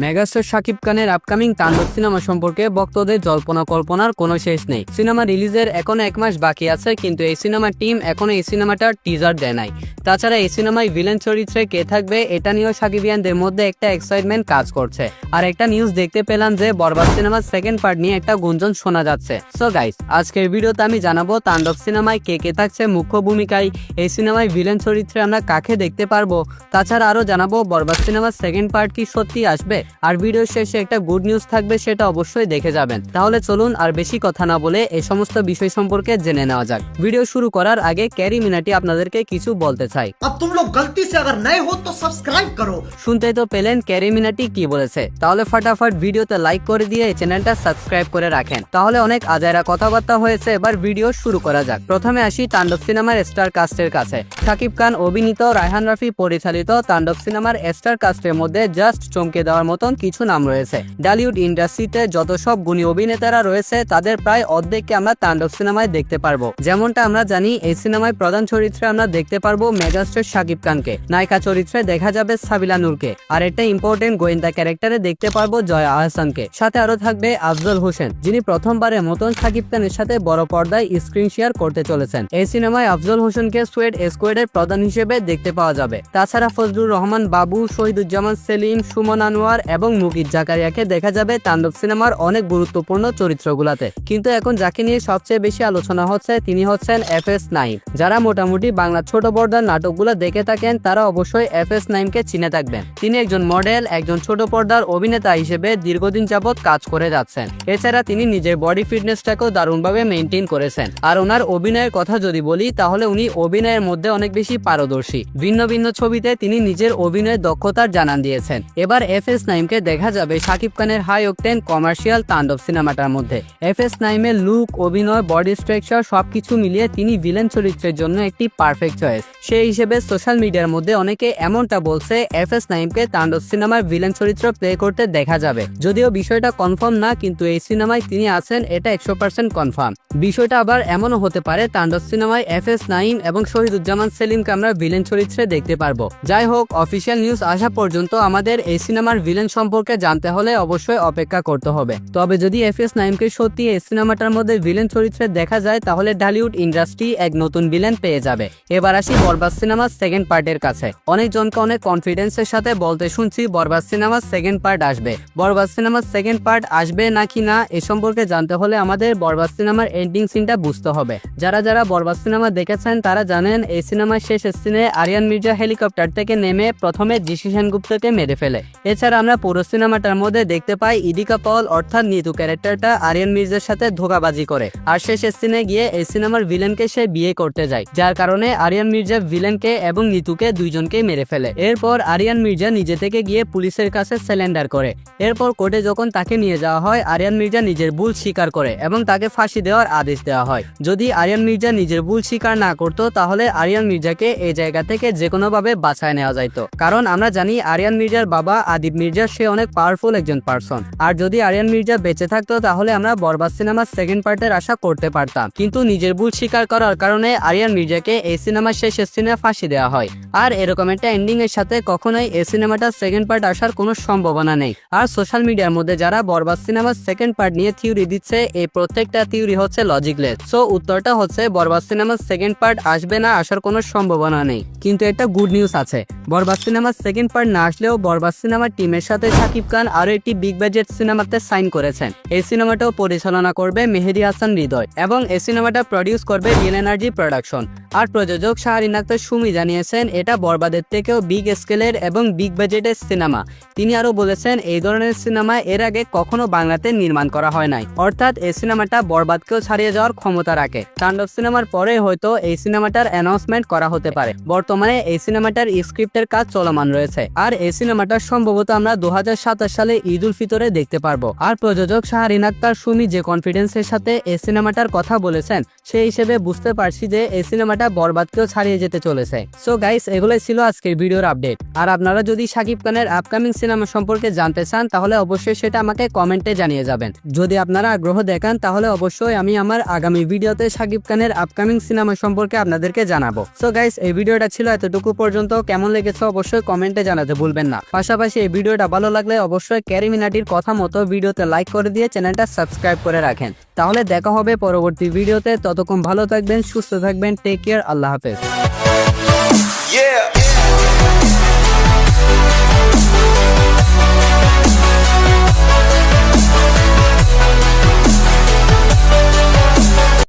Megastar Shakib খানের upcoming তাণ্ডব cinema সম্পর্কে ভক্তদের জল্পনা কল্পনার কোনো শেষ নেই। সিনেমা রিলিজের এখনো 1 মাস বাকি আছে, কিন্তু এই সিনেমার টিম এখনো এই সিনেমাটার টিজার দেয় নাই। তাছাড়া এই সিনেমায় ভিলেন চরিত্রে কে থাকবে এটা নিয়েও সাকিবিয়ানদের মধ্যে একটা এক্সাইটমেন্ট কাজ করছে। আর একটা নিউজ দেখতে পেলাম যে বরবাদ সিনেমার সেকেন্ড পার্ট নিয়ে একটা গুঞ্জন শোনা যাচ্ছে। সো গাইস, আজকের ভিডিওতে আমি জানাবো তাণ্ডব সিনেমায় কে কে থাকছে মুখ্য ভূমিকায়, এই সিনেমায় ভিলেন চরিত্রে আমরা কাকে দেখতে পারবো। তাছাড়া আরো জানাবো বরবাদ সিনেমার সেকেন্ড পার্ট কি সত্যি আসবে। আর ভিডিও শেষে একটা গুড নিউজ থাকবে, সেটা অবশ্যই দেখে যাবেন। তাহলে চলুন আর বেশি কথা না বলে এই সমস্ত বিষয় সম্পর্কে জেনে নেওয়া যাক। ভিডিও শুরু করার আগে ক্যারি মিনাটি আপনাদেরকে কিছু বলতে চাই। अब तुम लोग गलती से अगर नए हो तो सब्सक्राइब करो। শুনতেই তো পেলেন ক্যারি মিনাটি কি বলেছে, তাহলে ফটাফট ভিডিওতে লাইক করে দিয়ে এই চ্যানেলটা সাবস্ক্রাইব করে রাখেন। তাহলে অনেক আজাইরা কথাবার্তা হয়েছে, এবার ভিডিও শুরু করা যাক। প্রথমে আসি তাণ্ডব সিনেমার স্টার কাস্টের কাছে। শাকিব খান অভিনীত, রায়হান রাফি পরিচালিত তাণ্ডব সিনেমার স্টার কাস্টের মধ্যে জাস্ট চমকে দেওয়ার মতন কিছু নাম রয়েছে। ঢালিউড ইন্ডাস্ট্রিতে যত সব গুণী অভিনেতারা রয়েছে তাদের প্রায় অর্ধেককে আমরা তাণ্ডব সিনেমায় দেখতে পারবো। যেমনটা আমরা জানি, এই সিনেমায় প্রধান চরিত্রে আমরা দেখতে পারবো মেগাস্টার শাকিব খানকে, নায়িকা চরিত্রে দেখা যাবে সাবিলা নূরকে, আর একটা ইম্পর্টেন্ট গোয়েন্দা ক্যারেক্টারে দেখতে পারবো জয়া আহসানকে। সাথে আরো থাকবে আফজল হোসেন, যিনি প্রথমবারের মতন শাকিব খানের সাথে বড় পর্দায় স্ক্রিন শেয়ার করতে চলেছেন। এই সিনেমায় আফজল হোসেনকে সুয়েড স্কোয়াডের প্রধান হিসেবে দেখতে পাওয়া যাবে। তাছাড়া ফজলুর রহমান বাবু, শহীদুজ্জামান সেলিম, সুমন আনোয়ার এবং মুকিত জাকারিয়াকে দেখা যাবে তাণ্ডব সিনেমার অনেক গুরুত্বপূর্ণ চরিত্রগুলোতে। কিন্তু এখন যাকে নিয়ে সবচেয়ে বেশি আলোচনা হচ্ছে তিনি হচ্ছেন FS নাঈম। যারা মোটামুটি বাংলা ছোট পর্দার নাটকগুলো দেখে থাকেন তারা অবশ্যই FS নাঈমকে চিনে থাকবেন। তিনি একজন মডেল, একজন ছোট পর্দার অভিনেতা হিসেবে দীর্ঘদিন যাবৎ কাজ করে যাচ্ছেন। এছাড়া তিনি নিজের বডি ফিটনেসটাকেও দারুণভাবে মেনটেন করেছেন। আর ওনার অভিনয়ের কথা যদি বলি, তাহলে উনি অভিনয়ের মধ্যে অনেক বেশি পারদর্শী। ভিন্ন ভিন্ন ছবিতে তিনি নিজের অভিনয়ের দক্ষতার জানান দিয়েছেন। এবার FS নাঈমকে দেখা যাবে শাকিব খানের হাই অকটেন কমার্শিয়াল তাণ্ডব সিনেমাটার মধ্যে। FS নাঈমের লুক, অভিনয়, বডি স্ট্রাকচার সবকিছু মিলিয়ে তিনি ভিলেন চরিত্রের জন্য একটি পারফেক্ট চয়েস। সেই হিসেবে সোশ্যাল মিডিয়ার মধ্যে অনেকে এমনটা বলছে FS নাঈমকে তাণ্ডব সিনেমার ভিলেন চরিত্র প্লে করতে দেখা যাবে। যদিও বিষয়টা কনফার্ম না, কিন্তু এই সিনেমায় তিনি আছেন এটা 100% কনফার্ম। বিষয়টা আবার এমনও হতে পারে তাণ্ডব সিনেমায় FS নাঈম এবং শহীদুজ্জামান সেলিমকে আমরা ভিলেন চরিত্রে দেখতে পারবো। যাই হোক, অফিসিয়াল নিউজ আসা পর্যন্ত আমাদের এই সিনেমার ভিলেন সম্পর্কে জানতে হলে অবশ্যই অপেক্ষা করতে হবে। তবে যদি FS নাঈমকে সত্যি এই সিনেমাটার মধ্যে ভিলেন চরিত্রে দেখা যায়, তাহলে ঢালিউড ইন্ডাস্ট্রি এক নতুন ভিলেন পেয়ে যাবে। এবার আসি বরবাদ সিনেমার সেকেন্ড পার্টের কাছে। অনেকজনকে অনেক কনফিডেন্সের সাথে বলতে শুনছি বরবাদ সিনেমার সেকেন্ড পার্ট আসবে। বরবাদ সিনেমার সেকেন্ড পার্ট আসবে নাকি না এ সম্পর্কে জানতে হলে আমাদের বরবাদ সিনেমার এন্ডিং সিনটা বুঝতে হবে। যারা যারা বরবাদ সিনেমা দেখেছেন তারা জানেন এই সিনেমার শেষ সিনে আরিয়ান মির্জা হেলিকপ্টার থেকে নেমে প্রথমে জিসি সেনগুপ্তকে মেরে ফেলে। এছাড়া আমরা পুরো সিনেমাটার মধ্যে দেখতে পাই ইদিকা পল অর্থাৎ নিতু ক্যারেক্টারটা আরিয়ান মির্জার সাথে ধোঁকাবাজি করে, আর শেষ সিনে গিয়ে এই সিনেমার ভিলেনকে সে বিয়ে করতে যায়, যার কারণে আরিয়ান মির্জা ভিলেনকে এবং নিতুকে দুইজনকেই মেরে ফেলে। এরপর আরিয়ান মির্জা নিজে থেকে গিয়ে পুলিশের কাছে সারেন্ডার করে। এরপর কোর্টে যখন তাকে নিয়ে যাওয়া হয়, আরিয়ান মির্জা নিজের ভুল স্বীকার করে এবং তাকে ফাঁসি দেওয়ার আদেশ দেওয়া হয়। যদি আরিয়ান মির্জা নিজের ভুল স্বীকার না করতো, তাহলে আরিয়ান মির্জাকে এই জায়গা থেকে যে কোনো ভাবে বাঁচায় নেওয়া যাইতো। কারণ আমরা জানি আরিয়ান মির্জার বাবা আদিব মির্জা সে অনেক পাওয়ারফুল একজন পারসন। আর যদি আরিয়ান মির্জা বেঁচে থাকতো, তাহলে আমরা বরবাদ সিনেমার সেকেন্ড পার্টের আশা করতে পারতাম। কিন্তু নিজের ভুল স্বীকার করার কারণে আরিয়ান মির্জাকে এই সিনেমার শেষ সিনে ফাঁসি দেওয়া হয়। আর এরকম একটা এন্ডিং এর সাথে কখনোই এই সিনেমাটার সেকেন্ড পার্ট আসার কোনো সম্ভাবনা নেই। আর সোশ্যাল মিডিয়ার মধ্যে যারা বরবাদ সিনেমার সেকেন্ড পার্ট নিয়ে থিওরি দিচ্ছে, এই প্রত্যেকটা থিওরি হচ্ছে লজিকলেস। সো উত্তরটা হচ্ছে বরবাদ সিনেমার সেকেন্ড পার্ট আসবে না, আসার কোনো সম্ভাবনা নেই। কিন্তু একটা গুড নিউজ আছে, বরবাদ সিনেমার সেকেন্ড পার্ট না আসলেও বরবাদ সিনেমার টিমের সাথে শাকিব খান আরো একটি বিগ বাজেট সিনেমাতে সাইন করেছেন। এই সিনেমাটাও পরিচালনা করবে মেহেদী হাসান হৃদয় এবং এই সিনেমাটা প্রডিউস করবে রিয়েল এনার্জি প্রোডাকশন। আর প্রযোজক শাহরিন আক্তার সুমি জানিয়েছেন এটা বরবাদের থেকেও বিগ স্কেলের এবং বিগ বাজেটের সিনেমা। তিনি আরো বলেছেন এই ধরনের সিনেমা এর আগে কখনো বাংলাতে নির্মাণ করা হয় নাই, অর্থাৎ এই সিনেমাটা বরবাদকেও ছাড়িয়ে যাওয়ার ক্ষমতা রাখে। তাণ্ডব সিনেমার পরে হয়তো এই সিনেমাটার অ্যানাউন্সমেন্ট করা হতে পারে। বর্তমানে এই সিনেমাটার স্ক্রিপ্টের কাজ চলমান রয়েছে, আর এই সিনেমাটা সম্ভবত আমরা 2027 সালে ঈদ উল ফিতরে দেখতে পারবো। আর প্রযোজক শাহরিন আক্তার সুমি যে কনফিডেন্সের সাথে এই সিনেমাটার কথা বলেছেন, সেই হিসেবে বুঝতে পারছি যে এই সিনেমাটা বরবাদকেও ছাড়িয়ে যেতে চলেছে। সো গাইস, এগুলোই ছিল আজকের ভিডিওর আপডেট। আর আপনারা যদি শাকিব খানের আপকামিং সিনেমা সম্পর্কে জানতে চান, তাহলে অবশ্যই সেটা আমাকে কমেন্টে জানিয়ে যাবেন। যদি আপনারা আগ্রহ দেখান, তাহলে অবশ্যই আমি আমি আমার আগামী ভিডিওতে শাকিব খানের আপকামিং সিনেমা সম্পর্কে আপনাদেরকে জানাবো। সো গাইস, এই ভিডিওটা ছিল এতটুকু পর্যন্ত। কেমন লেগেছে অবশ্যই কমেন্টে জানাতে ভুলবেন না। পাশাপাশি এই ভিডিওটা ভালো লাগলে অবশ্যই ক্যারি মিনাটির কথা মতো ভিডিওতে লাইক করে দিয়ে চ্যানেলটা সাবস্ক্রাইব করে রাখেন। তাহলে দেখা হবে পরবর্তী ভিডিওতে। ততক্ষণ ভালো থাকবেন, সুস্থ থাকবেন, টেক কেয়ার, আল্লাহ হাফেজ। Yeah.